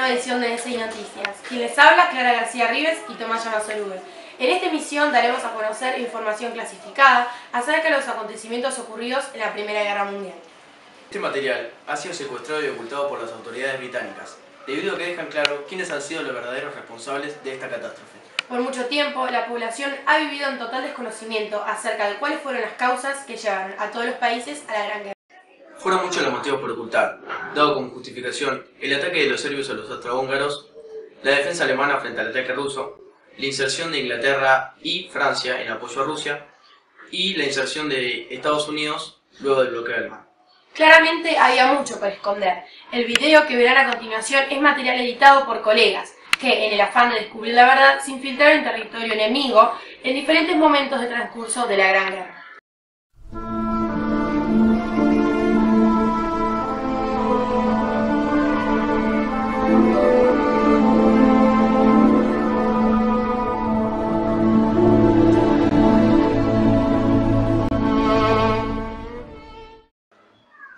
nueva edición de SI Noticias. Quien les habla, Clara García Rives y Tomás Llamasolube. En esta emisión daremos a conocer información clasificada acerca de los acontecimientos ocurridos en la Primera Guerra Mundial. Este material ha sido secuestrado y ocultado por las autoridades británicas, debido a que dejan claro quiénes han sido los verdaderos responsables de esta catástrofe. Por mucho tiempo, la población ha vivido en total desconocimiento acerca de cuáles fueron las causas que llevaron a todos los países a la Gran Guerra. Fueron muchos los motivos por ocultar, dado como justificación el ataque de los serbios a los austrohúngaros, la defensa alemana frente al ataque ruso, la inserción de Inglaterra y Francia en apoyo a Rusia y la inserción de Estados Unidos luego del bloqueo alemán. Claramente había mucho para esconder. El video que verán a continuación es material editado por colegas que, en el afán de descubrir la verdad, se infiltraron en territorio enemigo en diferentes momentos de transcurso de la Gran Guerra.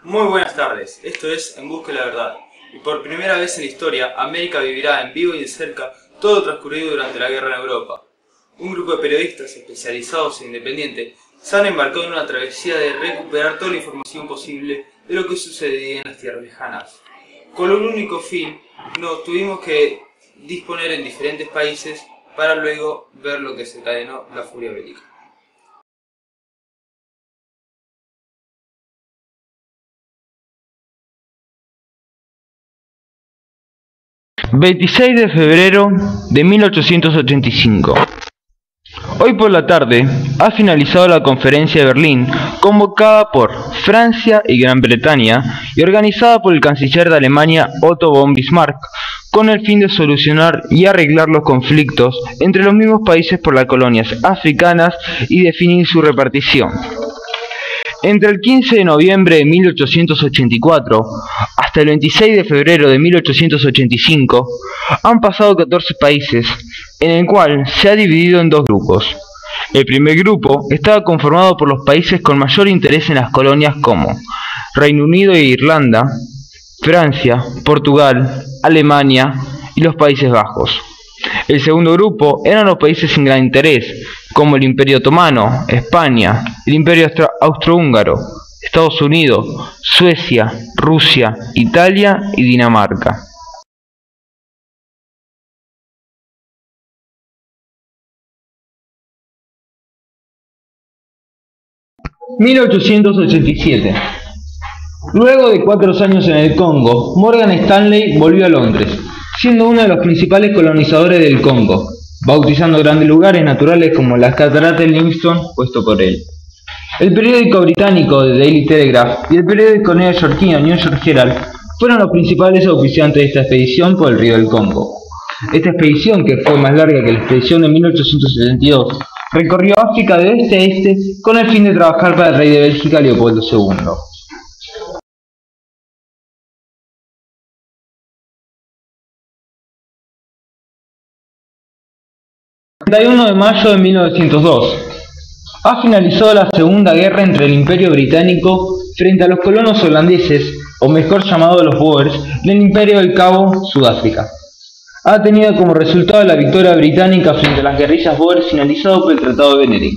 Muy buenas tardes, esto es En Busca de la Verdad, y por primera vez en la historia, América vivirá en vivo y de cerca todo lo transcurrido durante la guerra en Europa. Un grupo de periodistas especializados e independientes se han embarcado en una travesía de recuperar toda la información posible de lo que sucedía en las tierras lejanas. Con un único fin, nos tuvimos que disponer en diferentes países para luego ver lo que desencadenó la furia bélica. ...26 de febrero de 1885. Hoy por la tarde ha finalizado la conferencia de Berlín convocada por Francia y Gran Bretaña y organizada por el canciller de Alemania Otto von Bismarck con el fin de solucionar y arreglar los conflictos entre los mismos países por las colonias africanas y definir su repartición. Entre el 15 de noviembre de 1884 hasta el 26 de febrero de 1885 han pasado 14 países, en el cual se ha dividido en dos grupos. El primer grupo estaba conformado por los países con mayor interés en las colonias como Reino Unido e Irlanda, Francia, Portugal, Alemania y los Países Bajos. El segundo grupo eran los países sin gran interés, como el Imperio Otomano, España, el Imperio Austrohúngaro, Estados Unidos, Suecia, Rusia, Italia y Dinamarca. ...1887... Luego de 4 años en el Congo, Morgan Stanley volvió a Londres, siendo uno de los principales colonizadores del Congo, bautizando grandes lugares naturales como las cataratas de Livingstone, puesto por él. El periódico británico The Daily Telegraph y el periódico neoyorquino New York Herald fueron los principales auspiciantes de esta expedición por el río del Congo. Esta expedición, que fue más larga que la expedición de 1872, recorrió África de oeste a este con el fin de trabajar para el rey de Bélgica Leopoldo II. El 31 de mayo de 1902 ha finalizado la Segunda Guerra entre el Imperio Británico frente a los colonos holandeses, o mejor llamados los Boers, del Imperio del Cabo, Sudáfrica. Ha tenido como resultado la victoria británica frente a las guerrillas Boers finalizado por el Tratado de Benedín.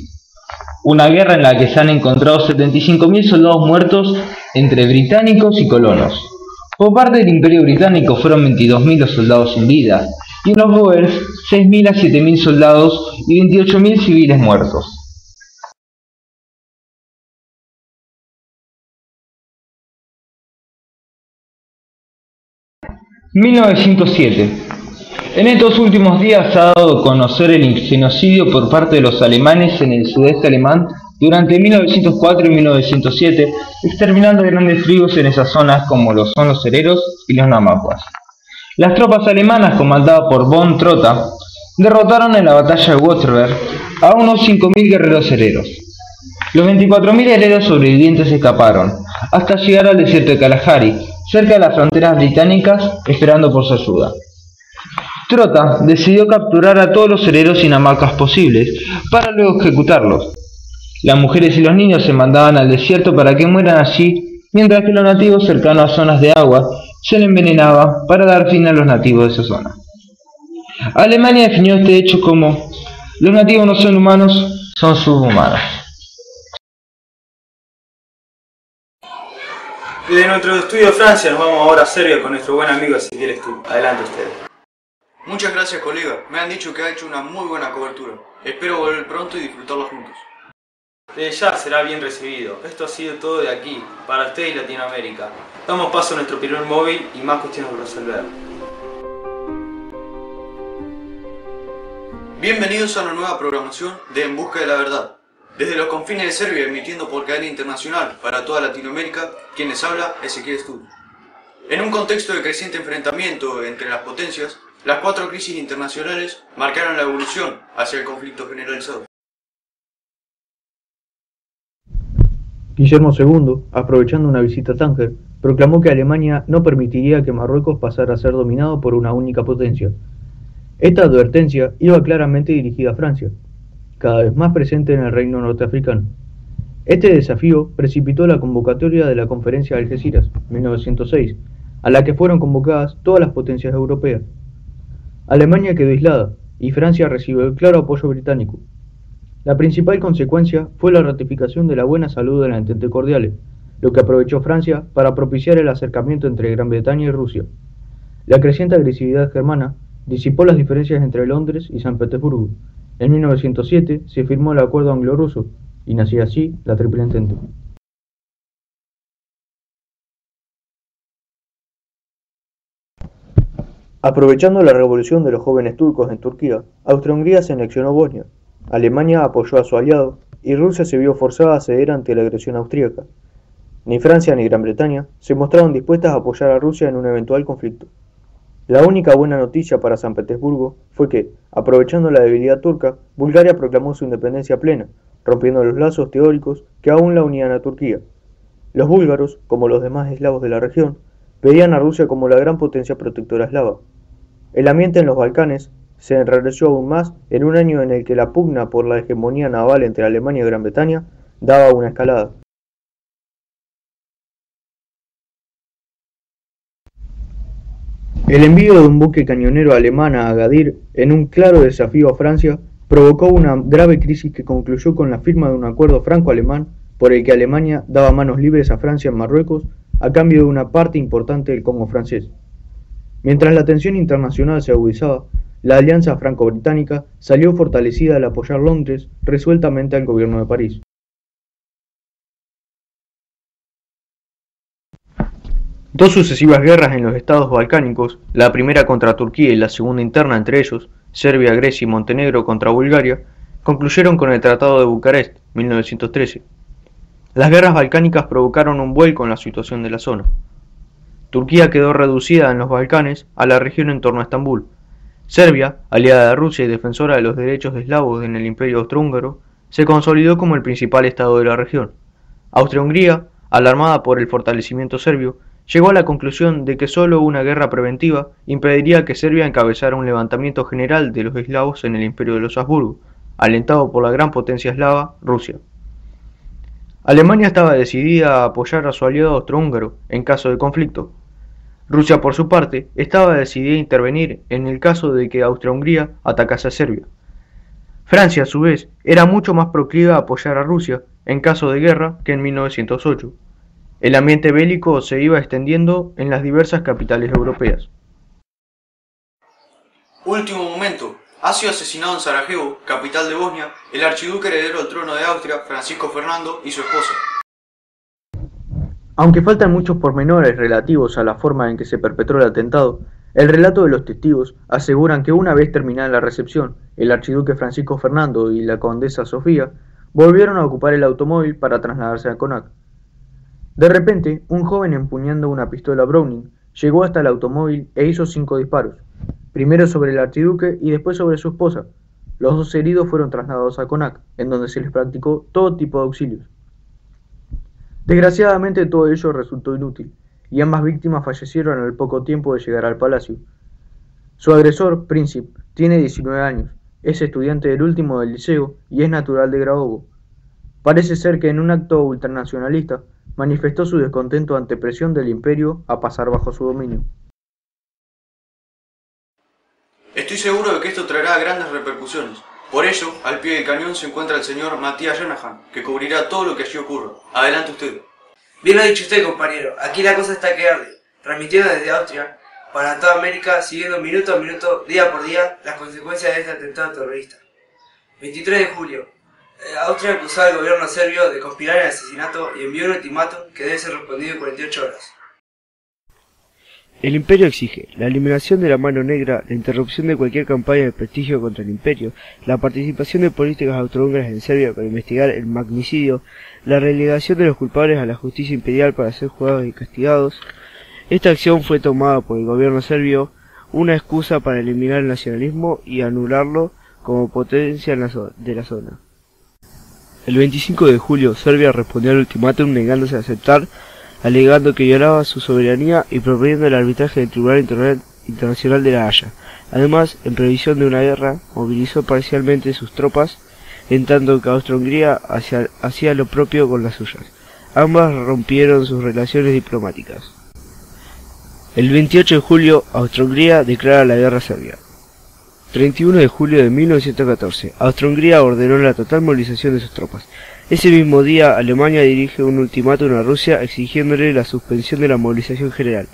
Una guerra en la que se han encontrado 75.000 soldados muertos entre británicos y colonos. Por parte del Imperio Británico fueron 22.000 los soldados sin vida, y en los Boers 6.000 a 7.000 soldados y 28.000 civiles muertos. ...1907... En estos últimos días se ha dado a conocer el genocidio por parte de los alemanes en el sudeste alemán durante 1904 y 1907, exterminando grandes tribus en esas zonas como lo son los hereros y los namajuas. Las tropas alemanas, comandadas por von Trotha, derrotaron en la batalla de Waterberg a unos 5.000 guerreros hereros. Los 24.000 hereros sobrevivientes escaparon, hasta llegar al desierto de Kalahari, cerca de las fronteras británicas, esperando por su ayuda. Trotha decidió capturar a todos los hereros y namacas posibles, para luego ejecutarlos. Las mujeres y los niños se mandaban al desierto para que mueran allí, mientras que los nativos cercanos a zonas de agua se le envenenaba para dar fin a los nativos de esa zona. Alemania definió este hecho como: los nativos no son humanos, son subhumanos. Desde nuestro estudio de Francia nos vamos ahora a Serbia con nuestro buen amigo Ezequiel Stuck. Adelante ustedes. Muchas gracias, colega. Me han dicho que ha hecho una muy buena cobertura. Espero volver pronto y disfrutarlo juntos. Desde ya será bien recibido. Esto ha sido todo de aquí, para usted y Latinoamérica. Damos paso a nuestro primer móvil y más cuestiones por resolver. Bienvenidos a una nueva programación de En Busca de la Verdad. Desde los confines de Serbia, emitiendo por cadena internacional para toda Latinoamérica, quienes habla Ezequiel Stuck. En un contexto de creciente enfrentamiento entre las potencias, las 4 crisis internacionales marcaron la evolución hacia el conflicto generalizado. Guillermo II, aprovechando una visita a Tánger, proclamó que Alemania no permitiría que Marruecos pasara a ser dominado por una única potencia. Esta advertencia iba claramente dirigida a Francia, cada vez más presente en el reino norteafricano. Este desafío precipitó la convocatoria de la Conferencia de Algeciras, 1906, a la que fueron convocadas todas las potencias europeas. Alemania quedó aislada, y Francia recibió el claro apoyo británico. La principal consecuencia fue la ratificación de la buena salud de la Entente Cordiale, lo que aprovechó Francia para propiciar el acercamiento entre Gran Bretaña y Rusia. La creciente agresividad germana disipó las diferencias entre Londres y San Petersburgo. En 1907 se firmó el Acuerdo Anglo-Ruso, y nacía así la Triple Entente. Aprovechando la revolución de los jóvenes turcos en Turquía, Austria-Hungría se anexionó Bosnia, Alemania apoyó a su aliado y Rusia se vio forzada a ceder ante la agresión austríaca. Ni Francia ni Gran Bretaña se mostraron dispuestas a apoyar a Rusia en un eventual conflicto. La única buena noticia para San Petersburgo fue que, aprovechando la debilidad turca, Bulgaria proclamó su independencia plena, rompiendo los lazos teóricos que aún la unían a Turquía. Los búlgaros, como los demás eslavos de la región, veían a Rusia como la gran potencia protectora eslava. El ambiente en los Balcanes se enrareció aún más en un año en el que la pugna por la hegemonía naval entre Alemania y Gran Bretaña daba una escalada. El envío de un buque cañonero alemán a Agadir, en un claro desafío a Francia, provocó una grave crisis que concluyó con la firma de un acuerdo franco-alemán por el que Alemania daba manos libres a Francia en Marruecos a cambio de una parte importante del Congo francés. Mientras la tensión internacional se agudizaba, la alianza franco-británica salió fortalecida al apoyar Londres resueltamente al gobierno de París. Dos sucesivas guerras en los estados balcánicos, la primera contra Turquía y la segunda interna entre ellos, Serbia, Grecia y Montenegro contra Bulgaria, concluyeron con el Tratado de Bucarest, 1913. Las guerras balcánicas provocaron un vuelco en la situación de la zona. Turquía quedó reducida en los Balcanes a la región en torno a Estambul. Serbia, aliada de Rusia y defensora de los derechos eslavos en el Imperio Austrohúngaro, se consolidó como el principal estado de la región. Austria-Hungría, alarmada por el fortalecimiento serbio, llegó a la conclusión de que solo una guerra preventiva impediría que Serbia encabezara un levantamiento general de los eslavos en el Imperio de los Habsburgo, alentado por la gran potencia eslava, Rusia. Alemania estaba decidida a apoyar a su aliado austrohúngaro en caso de conflicto. Rusia, por su parte, estaba decidida a intervenir en el caso de que Austria-Hungría atacase a Serbia. Francia, a su vez, era mucho más proclive a apoyar a Rusia en caso de guerra que en 1908. El ambiente bélico se iba extendiendo en las diversas capitales europeas. Último momento. Ha sido asesinado en Sarajevo, capital de Bosnia, el archiduque heredero al trono de Austria, Francisco Fernando, y su esposa. Aunque faltan muchos pormenores relativos a la forma en que se perpetró el atentado, el relato de los testigos aseguran que una vez terminada la recepción, el archiduque Francisco Fernando y la condesa Sofía volvieron a ocupar el automóvil para trasladarse a Connacht. De repente, un joven empuñando una pistola Browning llegó hasta el automóvil e hizo 5 disparos, primero sobre el archiduque y después sobre su esposa. Los dos heridos fueron trasladados a Connacht, en donde se les practicó todo tipo de auxilios. Desgraciadamente todo ello resultó inútil, y ambas víctimas fallecieron al poco tiempo de llegar al palacio. Su agresor, Príncipe, tiene 19 años, es estudiante del último del liceo y es natural de Grabovo. Parece ser que en un acto ultranacionalista manifestó su descontento ante presión del imperio a pasar bajo su dominio. Estoy seguro de que esto traerá grandes repercusiones. Por ello, al pie del cañón se encuentra el señor Matías Shanahan, que cubrirá todo lo que allí ocurra. Adelante usted. Bien lo ha dicho usted, compañero. Aquí la cosa está que arde. Transmitiendo desde Austria para toda América, siguiendo minuto a minuto, día por día, las consecuencias de este atentado terrorista. 23 de julio. Austria acusó al gobierno serbio de conspirar el asesinato y envió un ultimátum que debe ser respondido en 48 horas. El imperio exige la eliminación de la mano negra, la interrupción de cualquier campaña de prestigio contra el imperio, la participación de políticas austrohúngaras en Serbia para investigar el magnicidio, la relegación de los culpables a la justicia imperial para ser juzgados y castigados. Esta acción fue tomada por el gobierno serbio una excusa para eliminar el nacionalismo y anularlo como potencia de la zona. El 25 de julio, Serbia respondió al ultimátum negándose a aceptar, alegando que violaba su soberanía y proponiendo el arbitraje del Tribunal Internacional de La Haya. Además, en previsión de una guerra, movilizó parcialmente sus tropas, en tanto que Austria-Hungría hacía lo propio con las suyas. Ambas rompieron sus relaciones diplomáticas. El 28 de julio, Austria-Hungría declara la guerra a Serbia. 31 de julio de 1914, Austria-Hungría ordenó la total movilización de sus tropas. Ese mismo día, Alemania dirige un ultimátum a Rusia exigiéndole la suspensión de la movilización general.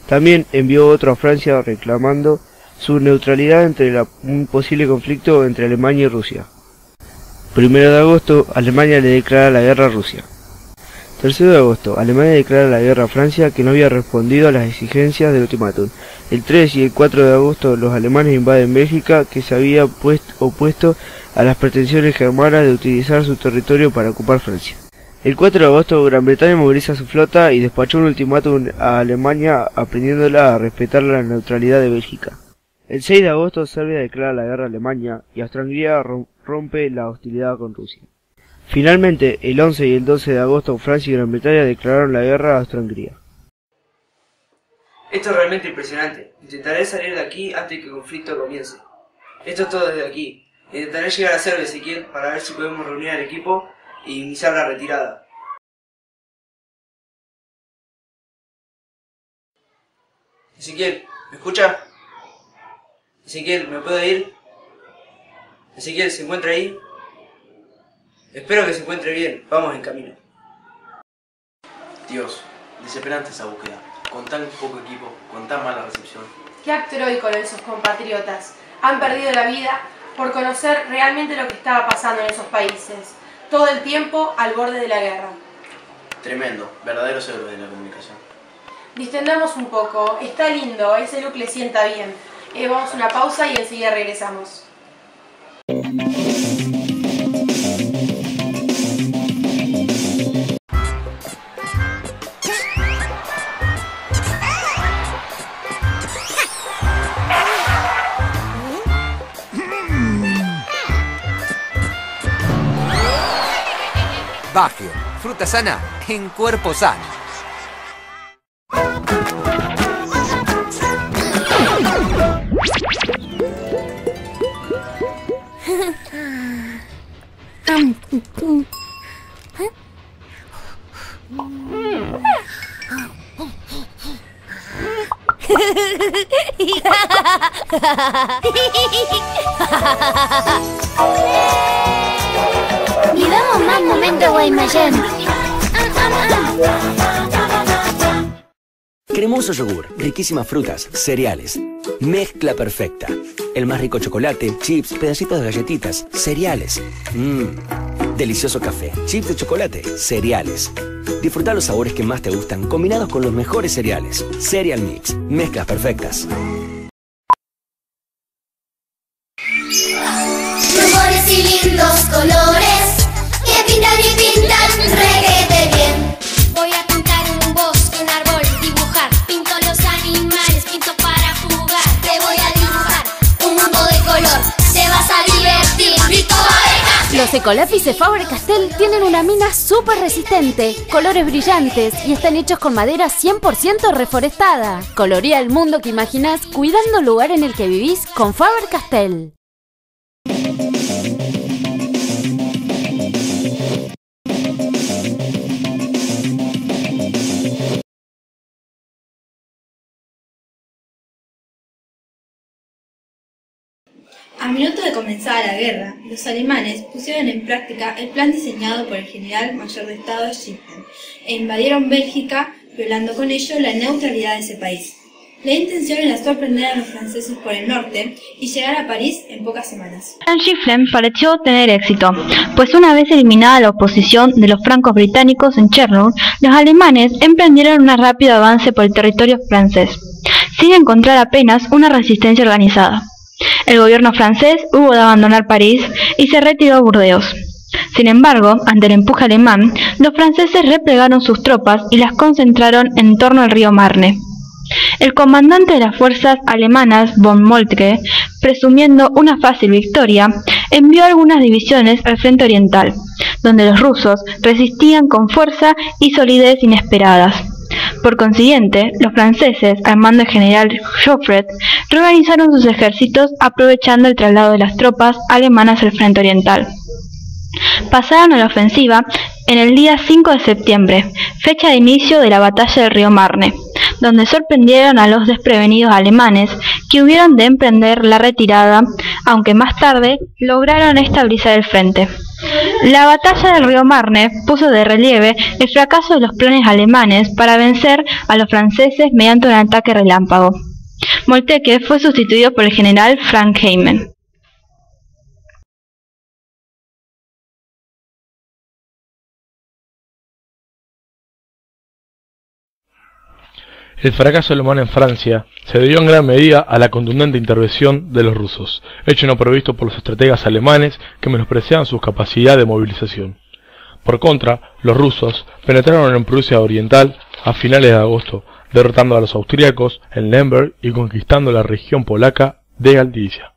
También envió otro a Francia reclamando su neutralidad entre un posible conflicto entre Alemania y Rusia. 1 de agosto, Alemania le declara la guerra a Rusia. 3 de agosto, Alemania declara la guerra a Francia, que no había respondido a las exigencias del ultimátum. El 3 y el 4 de agosto, los alemanes invaden Bélgica, que se había opuesto a las pretensiones germanas de utilizar su territorio para ocupar Francia. El 4 de agosto, Gran Bretaña moviliza su flota y despachó un ultimátum a Alemania, aprendiéndola a respetar la neutralidad de Bélgica. El 6 de agosto, Serbia declara la guerra a Alemania y Austria-Hungría rompe la hostilidad con Rusia. Finalmente, el 11 y el 12 de agosto, Francia y Gran Bretaña declararon la guerra a Austria-Hungría. Esto es realmente impresionante. Intentaré salir de aquí antes que el conflicto comience. Esto es todo desde aquí. Intentaré llegar a Serbia, Ezequiel, para ver si podemos reunir al equipo y iniciar la retirada. Ezequiel, ¿me escucha? Ezequiel, ¿me puedo ir? Ezequiel, ¿se encuentra ahí? Espero que se encuentre bien. Vamos en camino. Dios, desesperante esa búsqueda. Con tan poco equipo, con tan mala recepción. Qué acto heroico lo de sus compatriotas. Han perdido la vida por conocer realmente lo que estaba pasando en esos países. Todo el tiempo al borde de la guerra. Tremendo, verdaderos héroes de la comunicación. Distendamos un poco. Está lindo, ese look le sienta bien. Vamos a una pausa y enseguida regresamos. Bagio, fruta sana en cuerpo sano. Vivamos más momentos Guaymallén. Cremoso yogur, riquísimas frutas, cereales. Mezcla perfecta. El más rico chocolate, chips, pedacitos de galletitas, cereales. Delicioso café, chips de chocolate, cereales. Disfruta los sabores que más te gustan, combinados con los mejores cereales. Cereal Mix, mezclas perfectas. Rumores y lindos colores que pintan y pintan reguete bien. Voy a pintar un bosque, un árbol, dibujar. Pinto los animales, pinto para jugar. Te voy a dibujar un mundo de color. Te vas a divertir, Rito Arenas. Los ecolápices Faber-Castell tienen una mina súper resistente, colores brillantes y están hechos con madera 100% reforestada. Colorea el mundo que imaginás cuidando el lugar en el que vivís con Faber-Castell. A minutos de comenzar la guerra, los alemanes pusieron en práctica el plan diseñado por el general mayor de Estado Schiffen e invadieron Bélgica, violando con ello la neutralidad de ese país. La intención era sorprender a los franceses por el norte y llegar a París en pocas semanas. El Schiffen pareció tener éxito, pues una vez eliminada la oposición de los francos británicos en Cherbourg, los alemanes emprendieron un rápido avance por el territorio francés, sin encontrar apenas una resistencia organizada. El gobierno francés hubo de abandonar París y se retiró a Burdeos. Sin embargo, ante el empuje alemán, los franceses replegaron sus tropas y las concentraron en torno al río Marne. El comandante de las fuerzas alemanas, von Moltke, presumiendo una fácil victoria, envió algunas divisiones al frente oriental, donde los rusos resistían con fuerza y solidez inesperadas. Por consiguiente, los franceses, al mando del general Joffre, reorganizaron sus ejércitos aprovechando el traslado de las tropas alemanas al frente oriental. Pasaron a la ofensiva en el día 5 de septiembre, fecha de inicio de la batalla del río Marne, donde sorprendieron a los desprevenidos alemanes, que hubieron de emprender la retirada, aunque más tarde lograron estabilizar el frente. La batalla del río Marne puso de relieve el fracaso de los planes alemanes para vencer a los franceses mediante un ataque relámpago. Moltke fue sustituido por el general Frank Heimann. El fracaso alemán en Francia se debió en gran medida a la contundente intervención de los rusos, hecho no previsto por los estrategas alemanes que menospreciaban su capacidad de movilización. Por contra, los rusos penetraron en Prusia Oriental a finales de agosto, derrotando a los austríacos en Lemberg y conquistando la región polaca de Galicia.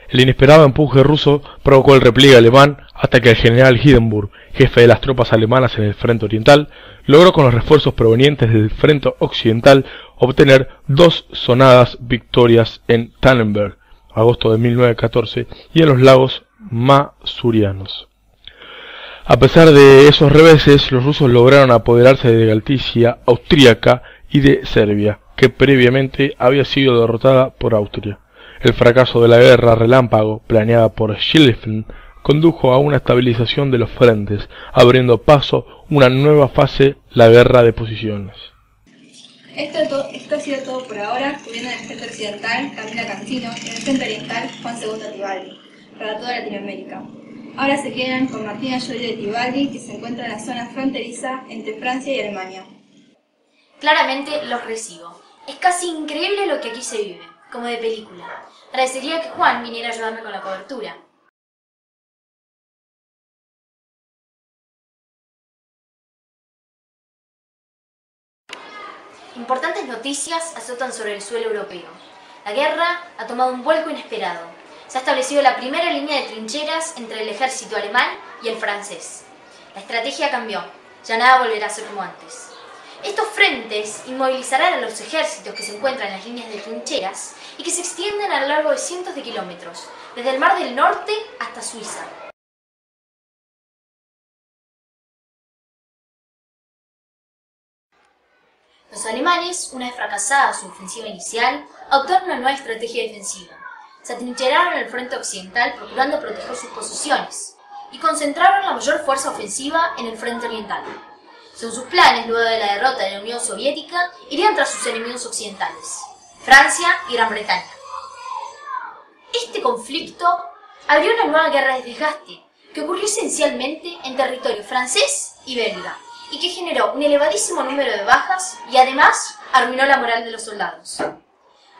El inesperado empuje ruso provocó el repliegue alemán hasta que el general Hindenburg, jefe de las tropas alemanas en el frente oriental, logró con los refuerzos provenientes del frente occidental obtener 2 sonadas victorias en Tannenberg, agosto de 1914, y en los lagos masurianos. A pesar de esos reveses, los rusos lograron apoderarse de Galicia austríaca y de Serbia, que previamente había sido derrotada por Austria. El fracaso de la guerra relámpago planeada por Schlieffen condujo a una estabilización de los frentes, abriendo paso a una nueva fase, la guerra de posiciones. Esto ha sido todo por ahora, cubriendo en el frente occidental Camila Cancino y en el frente oriental Juan II Tibaldi, para toda Latinoamérica. Ahora se quedan con Martina Llorio de Tibaldi, que se encuentra en la zona fronteriza entre Francia y Alemania. Claramente los recibo. Es casi increíble lo que aquí se vive, como de película. Agradecería que Juan viniera a ayudarme con la cobertura. Importantes noticias azotan sobre el suelo europeo. La guerra ha tomado un vuelco inesperado. Se ha establecido la primera línea de trincheras entre el ejército alemán y el francés. La estrategia cambió. Ya nada volverá a ser como antes. Estos frentes inmovilizarán a los ejércitos que se encuentran en las líneas de trincheras y que se extienden a lo largo de cientos de kilómetros, desde el Mar del Norte hasta Suiza. Los alemanes, una vez fracasada su ofensiva inicial, adoptaron una nueva estrategia defensiva. Se atrincheraron en el frente occidental procurando proteger sus posiciones y concentraron la mayor fuerza ofensiva en el frente oriental. Según sus planes, luego de la derrota de la Unión Soviética, irían tras sus enemigos occidentales, Francia y Gran Bretaña. Este conflicto abrió una nueva guerra de desgaste que ocurrió esencialmente en territorio francés y belga, y que generó un elevadísimo número de bajas y además arruinó la moral de los soldados.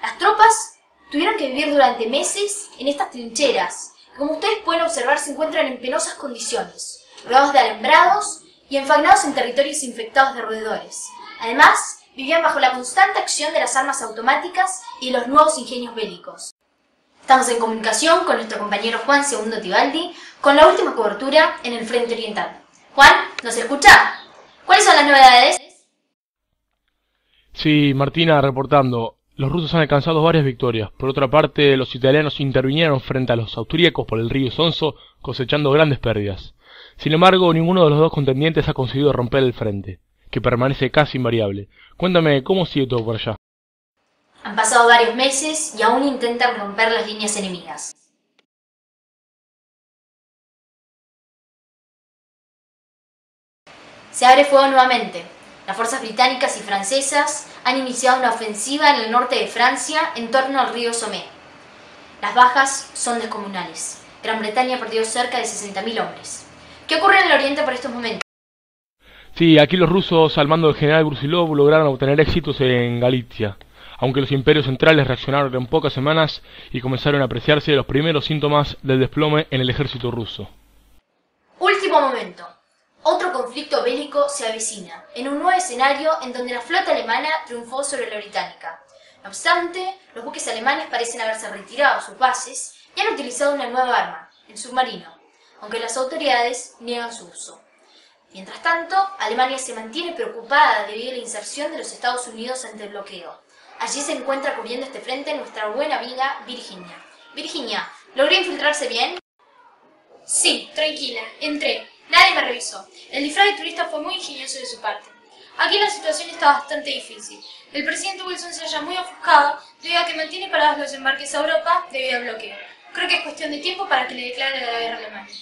Las tropas tuvieron que vivir durante meses en estas trincheras, que como ustedes pueden observar se encuentran en penosas condiciones, rodeados de alambrados y enfagnados en territorios infectados de roedores. Además, vivían bajo la constante acción de las armas automáticas y de los nuevos ingenios bélicos. Estamos en comunicación con nuestro compañero Juan II Tibaldi con la última cobertura en el frente oriental. Juan, ¿nos escucha? ¿Cuáles son las novedades? Sí, Martina, reportando. Los rusos han alcanzado varias victorias. Por otra parte, los italianos intervinieron frente a los austríacos por el río Sonso, cosechando grandes pérdidas. Sin embargo, ninguno de los dos contendientes ha conseguido romper el frente, que permanece casi invariable. Cuéntame, ¿cómo sigue todo por allá? Han pasado varios meses y aún intentan romper las líneas enemigas. Se abre fuego nuevamente. Las fuerzas británicas y francesas han iniciado una ofensiva en el norte de Francia en torno al río Somme. Las bajas son descomunales. Gran Bretaña perdió cerca de 60.000 hombres. ¿Qué ocurre en el oriente por estos momentos? Sí, aquí los rusos al mando del general Brusilov lograron obtener éxitos en Galicia, aunque los imperios centrales reaccionaron en pocas semanas y comenzaron a apreciarse los primeros síntomas del desplome en el ejército ruso. Último momento. Otro conflicto bélico se avecina, en un nuevo escenario en donde la flota alemana triunfó sobre la británica. No obstante, los buques alemanes parecen haberse retirado a sus bases y han utilizado una nueva arma, el submarino, aunque las autoridades niegan su uso. Mientras tanto, Alemania se mantiene preocupada debido a la inserción de los Estados Unidos ante el bloqueo. Allí se encuentra cubriendo este frente nuestra buena amiga Virginia. Virginia, ¿logró infiltrarse bien? Sí, tranquila, entré. Nadie me revisó. El disfraz de turista fue muy ingenioso de su parte. Aquí la situación está bastante difícil. El presidente Wilson se halla muy ofuscado debido a que mantiene parados los embarques a Europa debido al bloqueo. Creo que es cuestión de tiempo para que le declare la guerra a Alemania.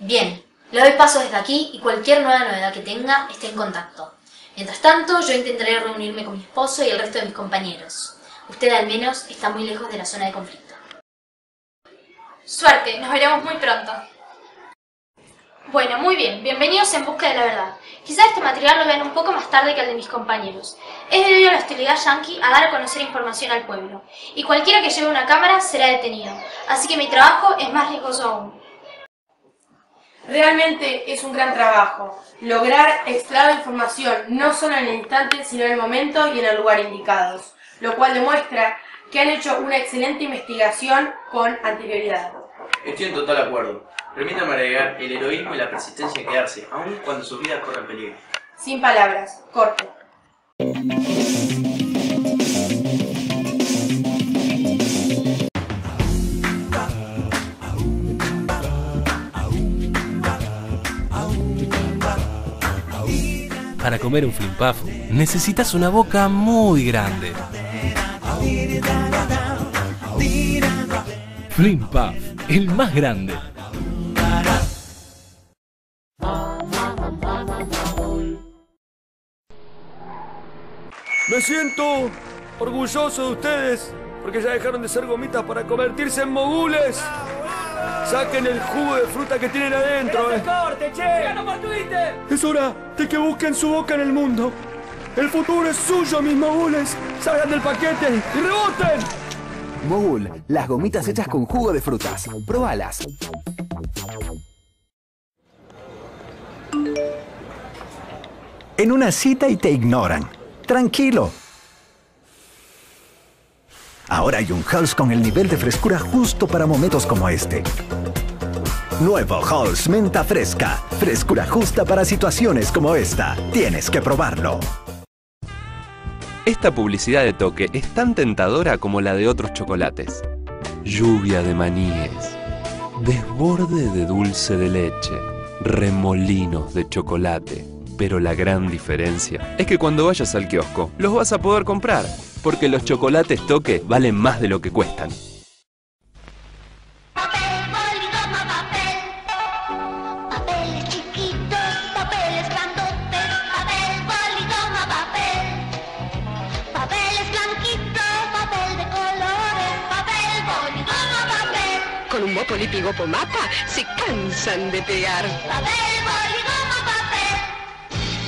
Bien, le doy paso desde aquí y cualquier nueva novedad que tenga esté en contacto. Mientras tanto, yo intentaré reunirme con mi esposo y el resto de mis compañeros. Usted al menos está muy lejos de la zona de conflicto. Suerte, nos veremos muy pronto. Bueno, muy bien, bienvenidos en Busca de la Verdad. Quizás este material lo vean un poco más tarde que el de mis compañeros. Es debido a la hostilidad yanqui a dar a conocer información al pueblo. Y cualquiera que lleve una cámara será detenido. Así que mi trabajo es más riesgoso aún. Realmente es un gran trabajo, lograr extraer la información no solo en el instante, sino en el momento y en el lugar indicados, lo cual demuestra que han hecho una excelente investigación con anterioridad. Estoy en total acuerdo. Permítame agregar el heroísmo y la persistencia en quedarse, aun cuando sus vidas corren peligro. Sin palabras, corte. Para comer un flimpaf necesitas una boca muy grande. Flimpaf, el más grande. Me siento orgulloso de ustedes porque ya dejaron de ser gomitas para convertirse en mogules. Saquen el jugo de fruta que tienen adentro. ¡Corte, che! ¡Síganos por Twitter! Es hora de que busquen su boca en el mundo. El futuro es suyo, mis mogules. Salgan del paquete y reboten. Mogul, las gomitas hechas con jugo de frutas. Probalas. En una cita y te ignoran. Tranquilo. Ahora hay un Halls con el nivel de frescura justo para momentos como este. Nuevo Halls Menta Fresca. Frescura justa para situaciones como esta. Tienes que probarlo. Esta publicidad de Toque es tan tentadora como la de otros chocolates. Lluvia de maníes, desborde de dulce de leche, remolinos de chocolate. Pero la gran diferencia es que cuando vayas al kiosco los vas a poder comprar, porque los chocolates Toque valen más de lo que cuestan. Con un Mópoli Pigopo Mapa se cansan de pegar. Papel, boli, goma, papel.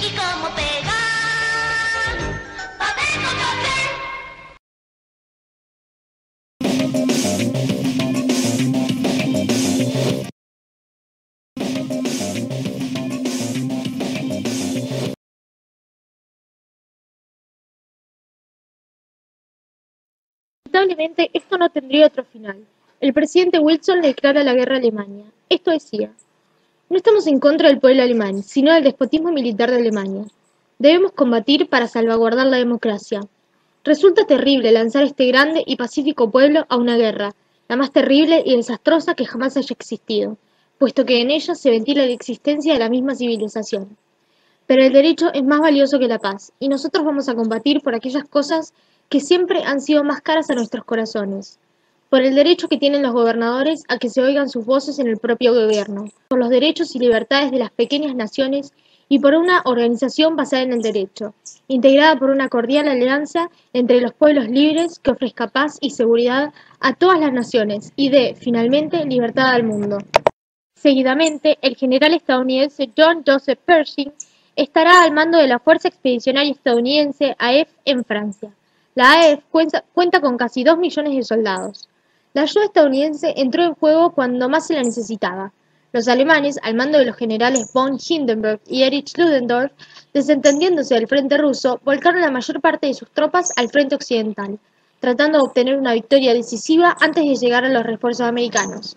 ¿Y cómo pegar? Papel con papel. Lamentablemente, esto no tendría otro final. El presidente Wilson le declara la guerra a Alemania. Esto decía: no estamos en contra del pueblo alemán, sino del despotismo militar de Alemania. Debemos combatir para salvaguardar la democracia. Resulta terrible lanzar a este grande y pacífico pueblo a una guerra, la más terrible y desastrosa que jamás haya existido, puesto que en ella se ventila la existencia de la misma civilización. Pero el derecho es más valioso que la paz, y nosotros vamos a combatir por aquellas cosas que siempre han sido más caras a nuestros corazones. Por el derecho que tienen los gobernadores a que se oigan sus voces en el propio gobierno, por los derechos y libertades de las pequeñas naciones y por una organización basada en el derecho, integrada por una cordial alianza entre los pueblos libres que ofrezca paz y seguridad a todas las naciones y dé, finalmente, libertad al mundo. Seguidamente, el general estadounidense John Joseph Pershing estará al mando de la Fuerza Expedicionaria Estadounidense AEF en Francia. La AEF cuenta con casi 2 millones de soldados. La ayuda estadounidense entró en juego cuando más se la necesitaba. Los alemanes, al mando de los generales von Hindenburg y Erich Ludendorff, desentendiéndose del frente ruso, volcaron la mayor parte de sus tropas al frente occidental, tratando de obtener una victoria decisiva antes de llegar a los refuerzos americanos.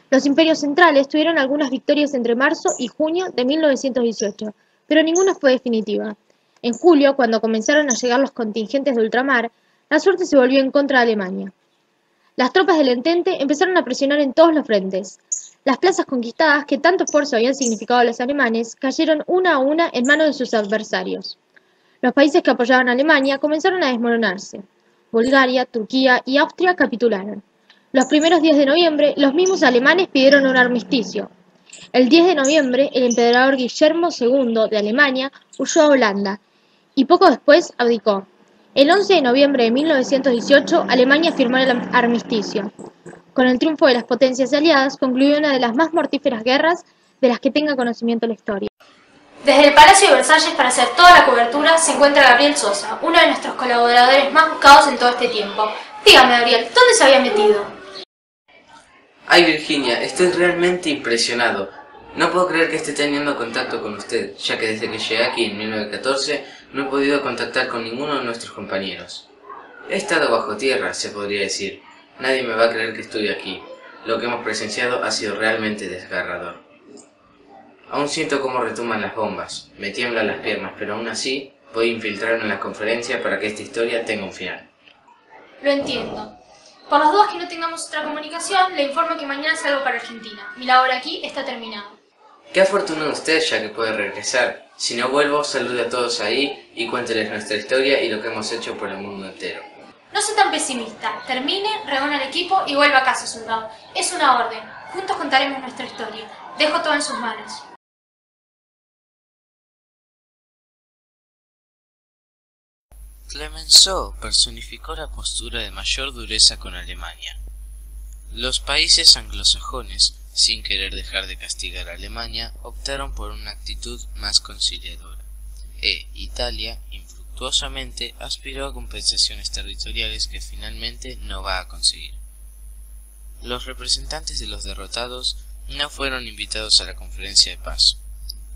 Los imperios centrales tuvieron algunas victorias entre marzo y junio de 1918, pero ninguna fue definitiva. En julio, cuando comenzaron a llegar los contingentes de ultramar, la suerte se volvió en contra de Alemania. Las tropas del Entente empezaron a presionar en todos los frentes. Las plazas conquistadas, que tanto esfuerzo habían significado a los alemanes, cayeron una a una en manos de sus adversarios. Los países que apoyaban a Alemania comenzaron a desmoronarse. Bulgaria, Turquía y Austria capitularon. Los primeros días de noviembre, los mismos alemanes pidieron un armisticio. El 10 de noviembre, el emperador Guillermo II de Alemania huyó a Holanda y poco después abdicó. El 11 de noviembre de 1918, Alemania firmó el armisticio. Con el triunfo de las potencias aliadas, concluyó una de las más mortíferas guerras de las que tenga conocimiento la historia. Desde el Palacio de Versalles para hacer toda la cobertura se encuentra Gabriel Sosa, uno de nuestros colaboradores más buscados en todo este tiempo. Dígame, Gabriel, ¿dónde se había metido? Ay, Virginia, estoy realmente impresionado. No puedo creer que esté teniendo contacto con usted, ya que desde que llegué aquí en 1914 no he podido contactar con ninguno de nuestros compañeros. He estado bajo tierra, se podría decir. Nadie me va a creer que estoy aquí. Lo que hemos presenciado ha sido realmente desgarrador. Aún siento cómo retumban las bombas, me tiemblan las piernas, pero aún así voy a infiltrarme en la conferencia para que esta historia tenga un final. Lo entiendo. Por las dudas que no tengamos otra comunicación, le informo que mañana salgo para Argentina. Mi labor aquí está terminada. Qué afortunado usted, ya que puede regresar. Si no vuelvo, salude a todos ahí y cuénteles nuestra historia y lo que hemos hecho por el mundo entero. No sea tan pesimista. Termine, reúna al equipo y vuelva a casa, soldado. Es una orden. Juntos contaremos nuestra historia. Dejo todo en sus manos. Clemenceau personificó la postura de mayor dureza con Alemania. Los países anglosajones, sin querer dejar de castigar a Alemania, optaron por una actitud más conciliadora, Italia, infructuosamente, aspiró a compensaciones territoriales que finalmente no va a conseguir. Los representantes de los derrotados no fueron invitados a la conferencia de paz.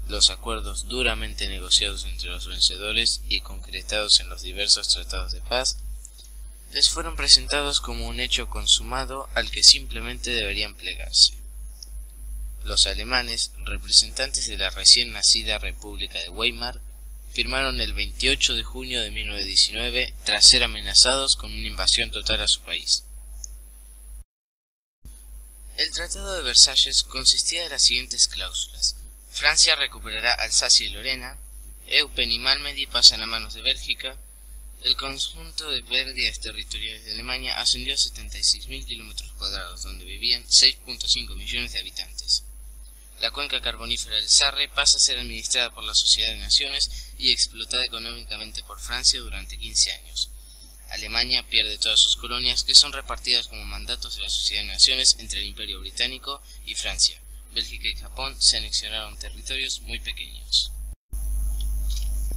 Los acuerdos duramente negociados entre los vencedores y concretados en los diversos tratados de paz les fueron presentados como un hecho consumado al que simplemente deberían plegarse. Los alemanes, representantes de la recién nacida República de Weimar, firmaron el 28 de junio de 1919 tras ser amenazados con una invasión total a su país. El Tratado de Versalles consistía de las siguientes cláusulas. Francia recuperará Alsacia y Lorena, Eupen y Malmedy pasan a manos de Bélgica, el conjunto de pérdidas territoriales de Alemania ascendió a 76.000 kilómetros cuadrados, donde vivían 6.5 millones de habitantes. La cuenca carbonífera del Sarre pasa a ser administrada por la Sociedad de Naciones y explotada económicamente por Francia durante 15 años. Alemania pierde todas sus colonias, que son repartidas como mandatos de la Sociedad de Naciones entre el Imperio Británico y Francia. Bélgica y Japón se anexionaron territorios muy pequeños.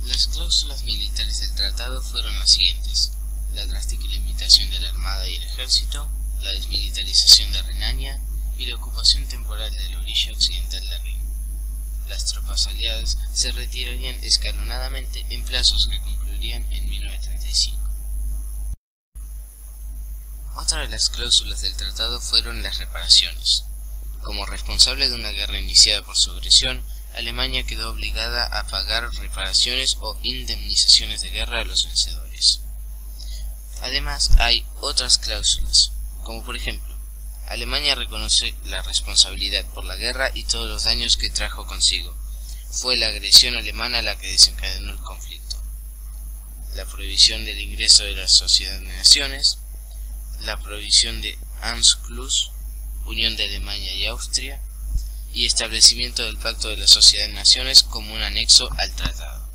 Las cláusulas militares del tratado fueron las siguientes: la drástica limitación de la armada y el ejército, la desmilitarización de Renania y la ocupación temporal de la orilla occidental del Rin. Las tropas aliadas se retirarían escalonadamente en plazos que concluirían en 1935. Otra de las cláusulas del tratado fueron las reparaciones. Como responsable de una guerra iniciada por su agresión, Alemania quedó obligada a pagar reparaciones o indemnizaciones de guerra a los vencedores. Además, hay otras cláusulas, como por ejemplo, Alemania reconoce la responsabilidad por la guerra y todos los daños que trajo consigo, fue la agresión alemana la que desencadenó el conflicto. La prohibición del ingreso de la Sociedad de Naciones, la prohibición de Anschluss, unión de Alemania y Austria, y establecimiento del Pacto de la Sociedad de Naciones como un anexo al tratado.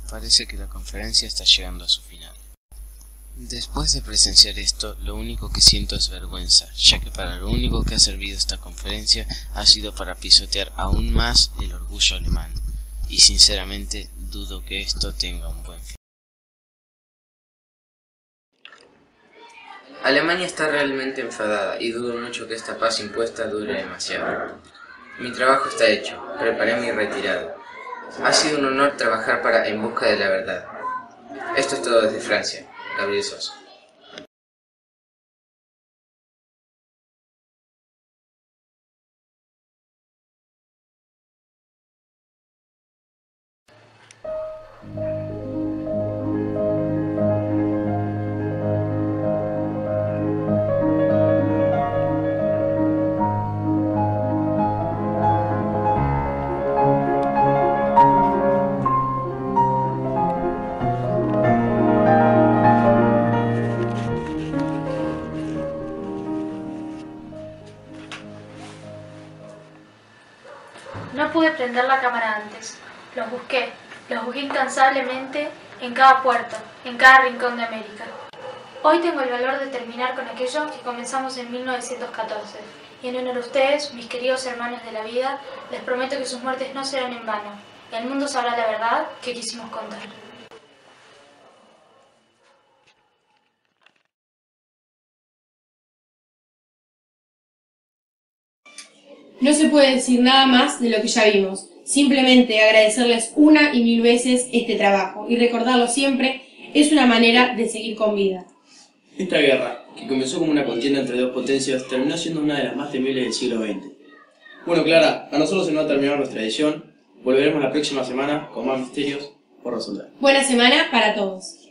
Parece que la conferencia está llegando a su final. Después de presenciar esto, lo único que siento es vergüenza, ya que para lo único que ha servido esta conferencia ha sido para pisotear aún más el orgullo alemán, y sinceramente dudo que esto tenga un buen fin. Alemania está realmente enfadada y dudo mucho que esta paz impuesta dure demasiado. Mi trabajo está hecho, preparé mi retirada. Ha sido un honor trabajar En busca de la verdad. Esto es todo desde Francia. Gabriel Sosa. No pude prender la cámara antes. Los busqué incansablemente en cada puerto, en cada rincón de América. Hoy tengo el valor de terminar con aquello que comenzamos en 1914. Y en honor a ustedes, mis queridos hermanos de la vida, les prometo que sus muertes no serán en vano. Y el mundo sabrá la verdad que quisimos contar. No se puede decir nada más de lo que ya vimos, simplemente agradecerles una y mil veces este trabajo y recordarlo siempre es una manera de seguir con vida. Esta guerra, que comenzó como una contienda entre dos potencias, terminó siendo una de las más temibles del siglo XX. Bueno, Clara, a nosotros se nos ha terminado nuestra edición. Volveremos la próxima semana con más misterios por resolver. Buena semana para todos.